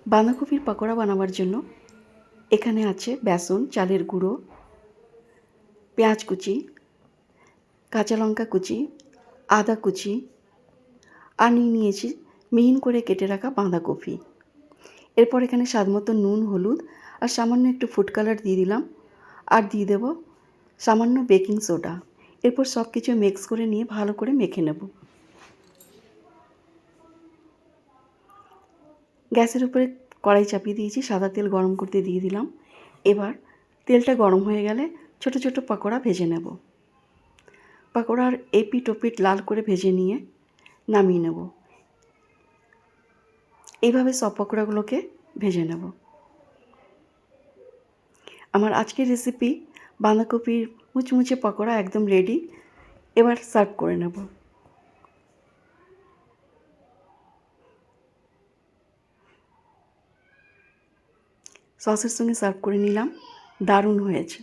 বাঁধাকপির পকোড়া বানাবার জন্য এখানে আছে বেসন, চালের গুঁড়ো, পেঁয়াজ কুচি, কাঁচা লঙ্কা কুচি, আদা কুচি আর নিয়েছি মিহিন করে কেটে রাখা বাঁধাকপি। এরপর এখানে স্বাদমতো নুন, হলুদ আর সামান্য একটু ফুড কালার দিয়ে দিলাম আর দিয়ে দেব সামান্য বেকিং সোডা। এরপর সব কিছু মিক্স করে নিয়ে ভালো করে মেখে নেব। গ্যাসের উপরে কড়াই চাপিয়ে দিয়েছি, সাদা তেল গরম করতে দিয়ে দিলাম। এবার তেলটা গরম হয়ে গেলে ছোট ছোট পকোড়া ভেজে নেব। পকোড়ার এপিট ওপিট লাল করে ভেজে নিয়ে নামিয়ে নেব। এইভাবে সব পকোড়াগুলোকে ভেজে নেব। আমার আজকের রেসিপি বাঁধাকপির মুচমুচে পকোড়া একদম রেডি। এবার সার্ভ করে নেব। সসের সঙ্গে সার্ভ করে নিলাম। দারুণ হয়েছে।